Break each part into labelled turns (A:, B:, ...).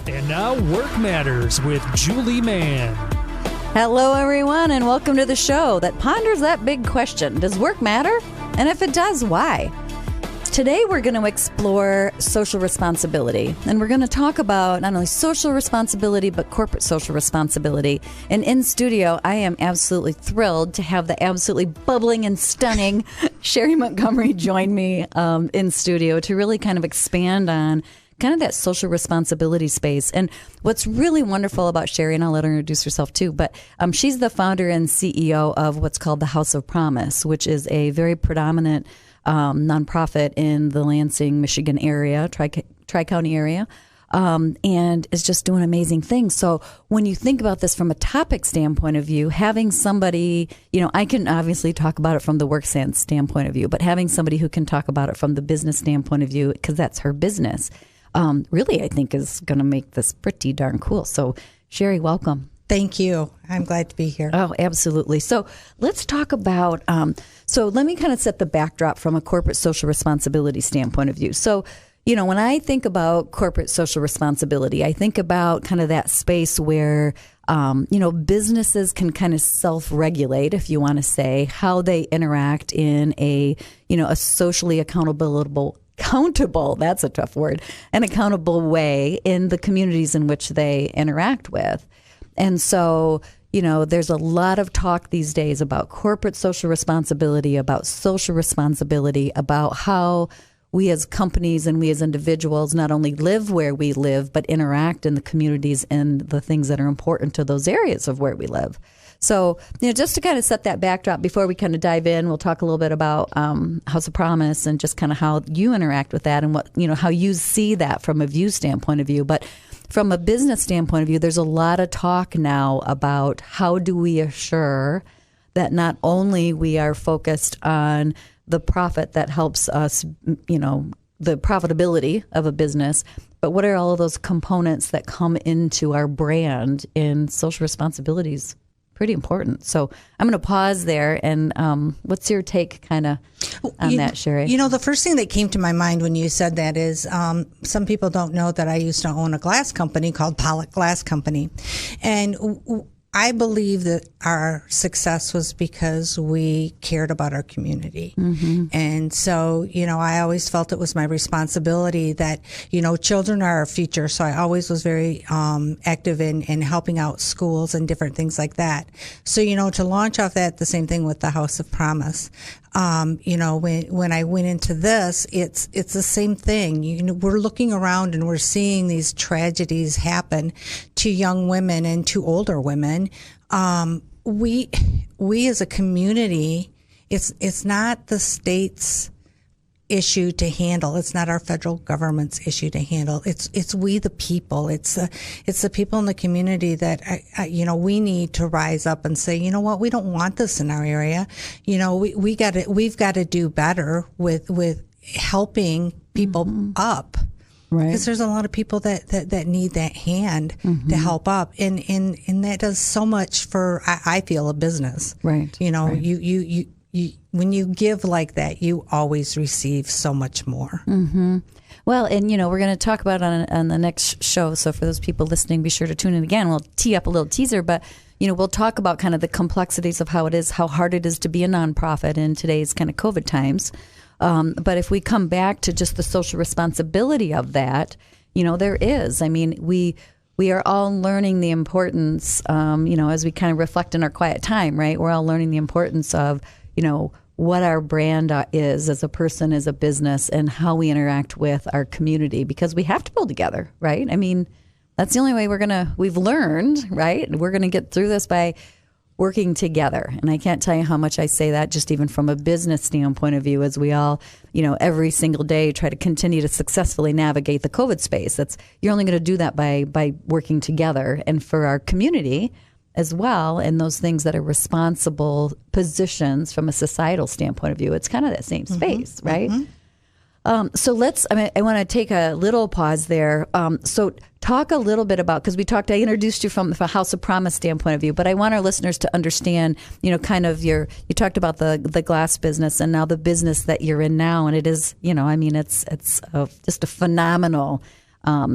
A: And now Work Matters with Julie Mann.
B: Hello, everyone, and welcome to the show that ponders that big question. Does work matter? And if it does, why? Today, we're going to explore social responsibility, and we're going to talk about not only social responsibility, but corporate social responsibility. And in studio, I am absolutely thrilled to have the absolutely bubbling and stunning Shari Montgomery join me in studio to really kind of expand on kind of that social responsibility space. And what's really wonderful about Shari, and I'll let her introduce herself too, but she's the founder and CEO of what's called the House of Promise, which is a very predominant nonprofit in the Lansing, Michigan area, Tri-County area, and is just doing amazing things. So when you think about this from a topic standpoint of view, having somebody, I can obviously talk about it from the work standpoint of view, but having somebody who can talk about it from the business standpoint of view, because that's her business, really, I think is going to make this pretty darn cool. So Shari, welcome.
C: Thank you. I'm glad to be here.
B: Oh, absolutely. So let's talk about, so let me kind of set the backdrop from a corporate social responsibility standpoint of view. So, when I think about corporate social responsibility, I think about kind of that space where, businesses can kind of self-regulate, if you want to say, how they interact in a socially accountable, that's a tough word, an accountable way in the communities in which they interact with. And so, there's a lot of talk these days about corporate social responsibility, about social responsibility, about how we as companies and we as individuals not only live where we live, but interact in the communities and the things that are important to those areas of where we live. So, just to kind of set that backdrop before we kind of dive in, we'll talk a little bit about House of Promise and just kind of how you interact with that and what, how you see that from a view standpoint of view. But from a business standpoint of view, there's a lot of talk now about how do we assure that not only we are focused on the profit that helps us, the profitability of a business, but what are all of those components that come into our brand in social responsibilities? Pretty important. So I'm going to pause there. And what's your take kind of on that, Shari?
C: The first thing that came to my mind when you said that is some people don't know that I used to own a glass company called Pollock Glass Company. And I believe that our success was because we cared about our community. Mm-hmm. And so, I always felt it was my responsibility that, children are our future. So I always was very active in helping out schools and different things like that. So, to launch off that, the same thing with the House of Promise. When I went into this, it's the same thing. We're looking around and we're seeing these tragedies happen to young women and to older women. We as a community, it's not the state's issue to handle. It's not our federal government's issue to handle. It's we the people. It's the people in the community that we need to rise up and say, you know what, we don't want this in our area. We've got to do better with helping people up. Right. Because there's a lot of people that need that hand to help up. And that does so much for, I feel, a business. Right. Right. You when you give like that, you always receive so much more. Mm-hmm.
B: Well, and, we're going to talk about it on the next show. So for those people listening, be sure to tune in again. We'll tee up a little teaser, but, we'll talk about kind of the complexities of how hard it is to be a nonprofit in today's kind of COVID times. But if we come back to just the social responsibility of that, there is. I mean, we are all learning the importance, as we kind of reflect in our quiet time, right? We're all learning the importance of, what our brand is as a person, as a business, and how we interact with our community, because we have to pull together, right? I mean, that's the only way we've learned, right? We're going to get through this by working together. And I can't tell you how much I say that just even from a business standpoint of view, as we all, every single day try to continue to successfully navigate the COVID space. You're only going to do that by working together. And for our community as well, and those things that are responsible positions from a societal standpoint of view, it's kind of that same space, right? Mm-hmm. So I want to take a little pause there. So talk a little bit about, because I introduced you from the House of Promise standpoint of view, but I want our listeners to understand, kind of you talked about the glass business and now the business that you're in now. And it is, it's just a phenomenal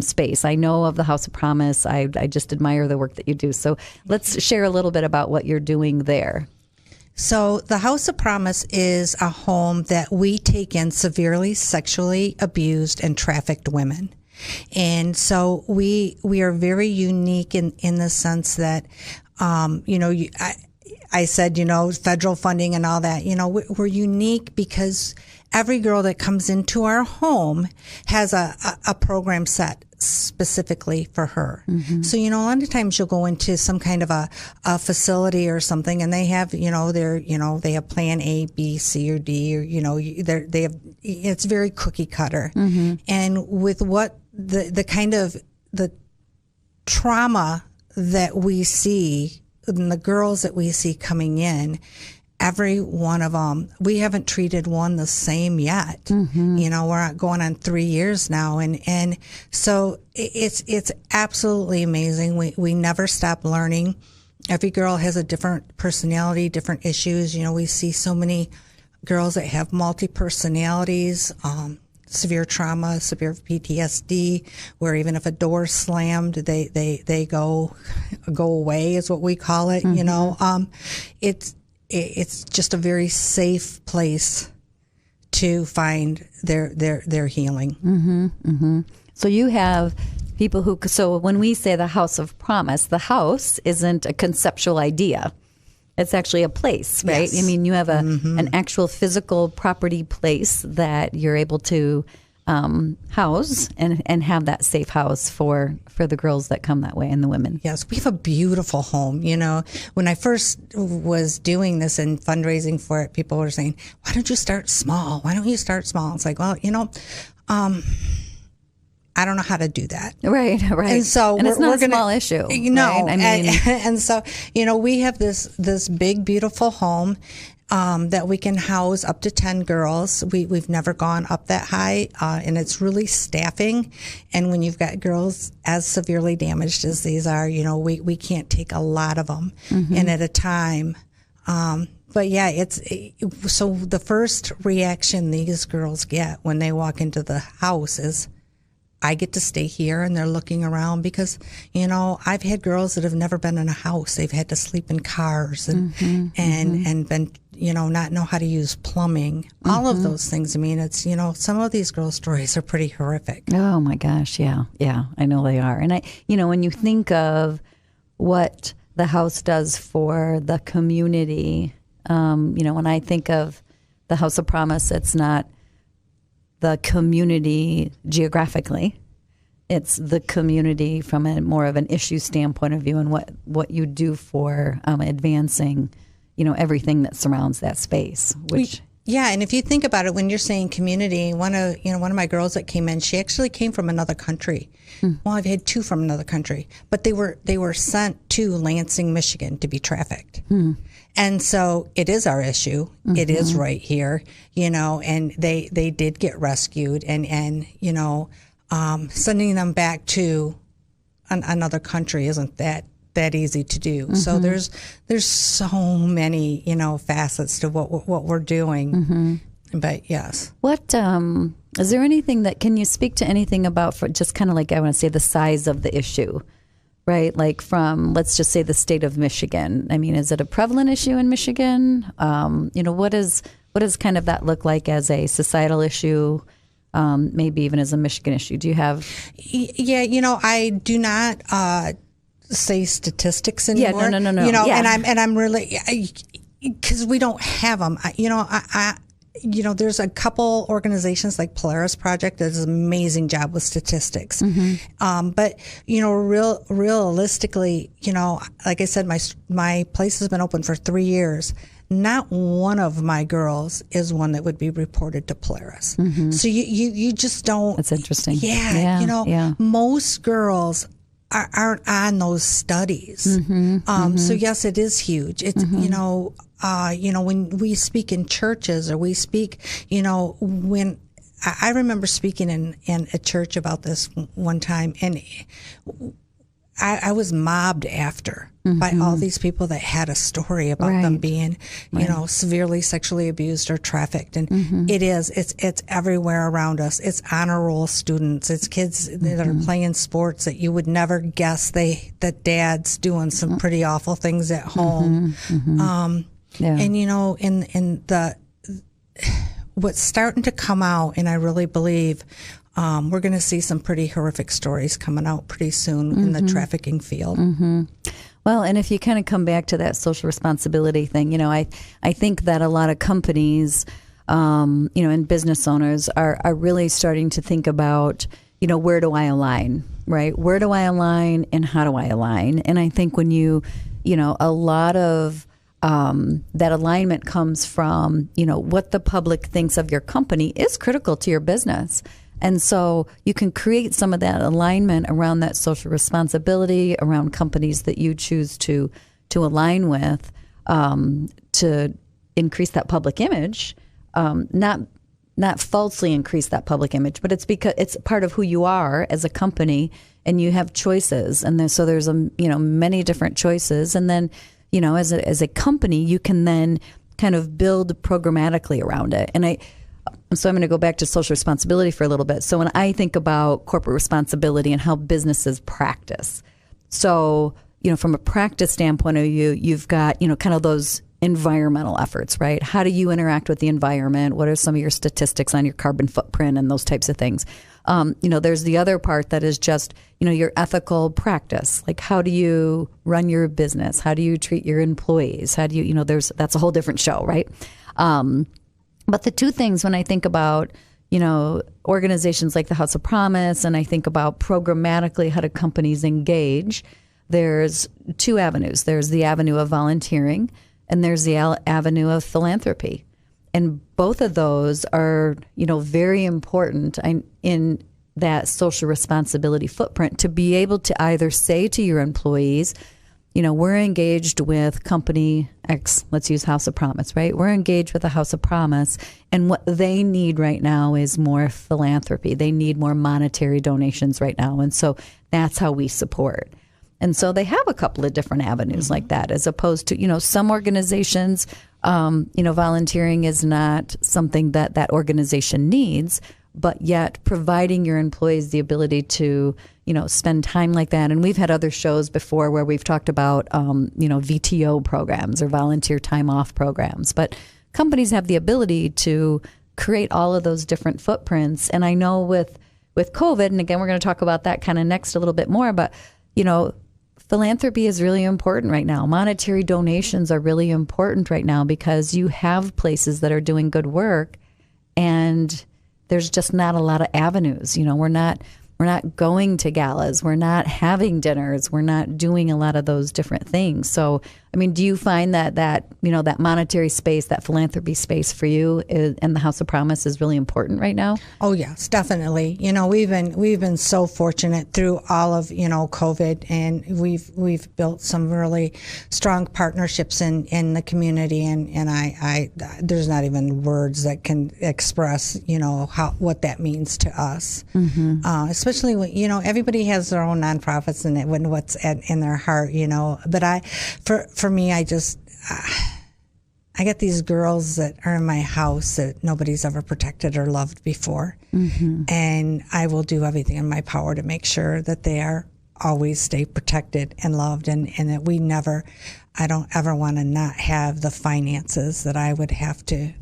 B: space. I know of the House of Promise. I just admire the work that you do. So let's share a little bit about what you're doing there.
C: So the House of Promise is a home that we take in severely sexually abused and trafficked women. And so we are very unique in the sense that, I said, federal funding and all that, we're unique because every girl that comes into our home has a program set specifically for her. Mm-hmm. So, a lot of times you'll go into some kind of a facility or something and they have, they have plan A, B, C, or D, or, they have, it's very cookie cutter. Mm-hmm. And with what the kind of the trauma that we see and the girls that we see coming in, every one of them, we haven't treated one the same yet. Mm-hmm. We're going on 3 years now. And so it's absolutely amazing. We never stop learning. Every girl has a different personality, different issues. We see so many girls that have multi-personalities, severe trauma, severe PTSD, where even if a door slammed, they go away is what we call it. Mm-hmm. It's just a very safe place to find their healing.
B: Mm-hmm, mm-hmm. So you have people so when we say the House of Promise, the house isn't a conceptual idea. It's actually a place, right?
C: Yes.
B: I mean, you have an actual physical property place that you're able to house and have that safe house for the girls that come that way and the women.
C: Yes, we have a beautiful home. When I first was doing this and fundraising for it, people were saying, why don't you start small? Why don't you start small? It's like, well, I don't know how to do that.
B: Right.
C: And so
B: it's not a small issue.
C: No.
B: Right? I mean,
C: and so, we have this big, beautiful home that we can house up to 10 girls. We've never gone up that high, and it's really staffing. And when you've got girls as severely damaged as these are, we can't take a lot of them in at a time. But yeah, so the first reaction these girls get when they walk into the house is, I get to stay here, and they're looking around because, I've had girls that have never been in a house. They've had to sleep in cars and been, not know how to use plumbing, all of those things. I mean, it's, some of these girls' stories are pretty horrific.
B: Oh my gosh. Yeah. I know they are. And when you think of what the house does for the community, when I think of the House of Promise, it's not the community geographically. It's the community from a more of an issue standpoint of view and what you do for advancing, everything that surrounds that space.
C: And if you think about it, when you're saying community, one of my girls that came in, she actually came from another country. Well, I've had two from another country, but they were sent to Lansing, Michigan to be trafficked. And so it is our issue. It is right here, and they did get rescued and sending them back to another country isn't that easy to do. So there's so many, facets to what we're doing. But yes.
B: What, is there anything can you speak to anything about for just kind of like, I want to say the size of the issue? Right, like from, let's just say, the state of Michigan. I mean, is it a prevalent issue in Michigan? What does kind of that look like as a societal issue, maybe even as a Michigan issue? Do you have?
C: Yeah, I do not say statistics anymore.
B: Yeah, no.
C: And I'm really, because we don't have them. There's a couple organizations like Polaris Project that does an amazing job with statistics. But, realistically, like I said, my place has been open for 3 years. Not one of my girls is one that would be reported to Polaris. So you just don't.
B: That's interesting.
C: Yeah. Most girls aren't on those studies. So yes, it is huge. It's, when we speak in churches or we speak, when I remember speaking in a church about this one time, and I was mobbed after. by all these people that had a story about them being, you know, severely sexually abused or trafficked. And it's everywhere around us. It's honor roll students. It's kids that are playing sports that you would never guess that dad's doing some pretty awful things at home. And, you know, in what's starting to come out, and I really believe we're going to see some pretty horrific stories coming out pretty soon in the trafficking field.
B: Well, and if you kind of come back to that social responsibility thing, you know, I think that a lot of companies, you know, and business owners are really starting to think about, you know, where do I align, right? Where do I align and how do I align? And I think when you know, a lot of that alignment comes from, you know, what the public thinks of your company is critical to your business. And so you can create some of that alignment around that social responsibility, around companies that you choose to align with, to increase that public image, not falsely increase that public image, but it's because it's part of who you are as a company, and you have choices, and there's you know, many different choices, and then, you know, as a company, you can then kind of build programmatically around it. So I'm going to go back to social responsibility for a little bit. So when I think about corporate responsibility and how businesses practice, so, you know, from a practice standpoint of view, you've got, you know, kind of those environmental efforts, right? How do you interact with the environment? What are some of your statistics on your carbon footprint and those types of things? You know, there's the other part that is just, you know, your ethical practice. Like, how do you run your business? How do you treat your employees? How do you, you know, that's a whole different show, right? But the two things when I think about, you know, organizations like the House of Promise, and I think about programmatically how do companies engage, there's two avenues. There's the avenue of volunteering, and there's the avenue of philanthropy. And both of those are, you know, very important in that social responsibility footprint, to be able to either say to your employees, you know, we're engaged with company X, let's use House of Promise, right? We're engaged with the House of Promise, and what they need right now is more philanthropy. They need more monetary donations right now. And so that's how we support. And so they have a couple of different avenues like that, as opposed to, you know, some organizations, you know, volunteering is not something that organization needs, but yet providing your employees the ability to, you know, spend time like that. And we've had other shows before where we've talked about, you know, VTO programs or volunteer time off programs. But companies have the ability to create all of those different footprints. And I know with COVID, and again, we're going to talk about that kind of next a little bit more, but, you know, philanthropy is really important right now. Monetary donations are really important right now because you have places that are doing good work, and there's just not a lot of avenues. You know, we're not going to galas. We're not having dinners. We're not doing a lot of those different things. So, I mean, do you find that you know, that monetary space, that philanthropy space for you and the House of Promise is really important right now? Oh,
C: yes, definitely. You know, we've been so fortunate through all of, you know, COVID, and we've built some really strong partnerships in the community, and I there's not even words that can express, you know, what that means to us. Especially when, you know, everybody has their own nonprofits and when what's in their heart, you know. But for me, I get these girls that are in my house that nobody's ever protected or loved before. And I will do everything in my power to make sure that they are always stay protected and loved, and that I don't ever want to not have the finances that I would have to,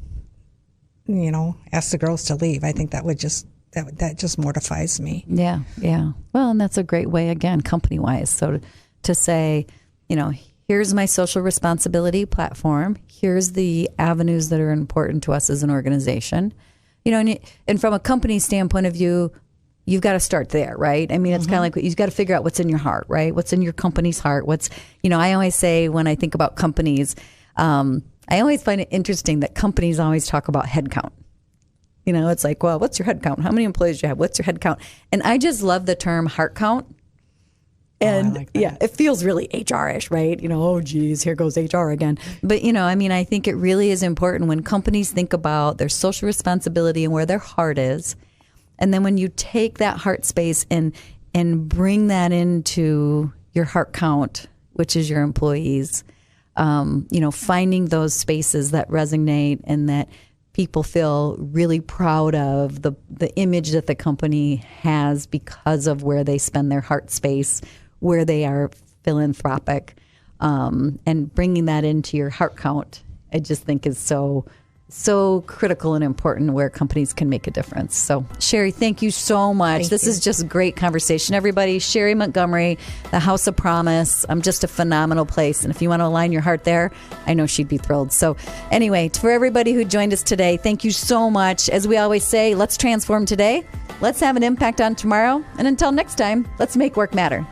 C: you know, ask the girls to leave. I think that would just, that just mortifies me.
B: Yeah. Well, and that's a great way, again, company-wise. So to say, you know, here's my social responsibility platform. Here's the avenues that are important to us as an organization. You know, and from a company standpoint of view, you've got to start there, right? I mean, it's kind of like you've got to figure out what's in your heart, right? What's in your company's heart? You know, I always say when I think about companies, I always find it interesting that companies always talk about headcount. You know, it's like, well, what's your head count? How many employees do you have? What's your head count? And I just love the term heart count. And like yeah, it feels really HR-ish, right? You know, oh, geez, here goes HR again. But, you know, I mean, I think it really is important when companies think about their social responsibility and where their heart is. And then when you take that heart space and bring that into your heart count which is your employees. Finding those spaces that resonate and that people feel really proud of the image that the company has because of where they spend their heart space, where they are philanthropic, and bringing that into your heart count, I just think is so critical and important where companies can make a difference. So, Shari, thank you so much. This is just a great conversation, everybody. Shari Montgomery, the House of Promise. Just a phenomenal place. And if you want to align your heart there, I know she'd be thrilled. So anyway, for everybody who joined us today, thank you so much. As we always say, let's transform today. Let's have an impact on tomorrow. And until next time, let's make work matter.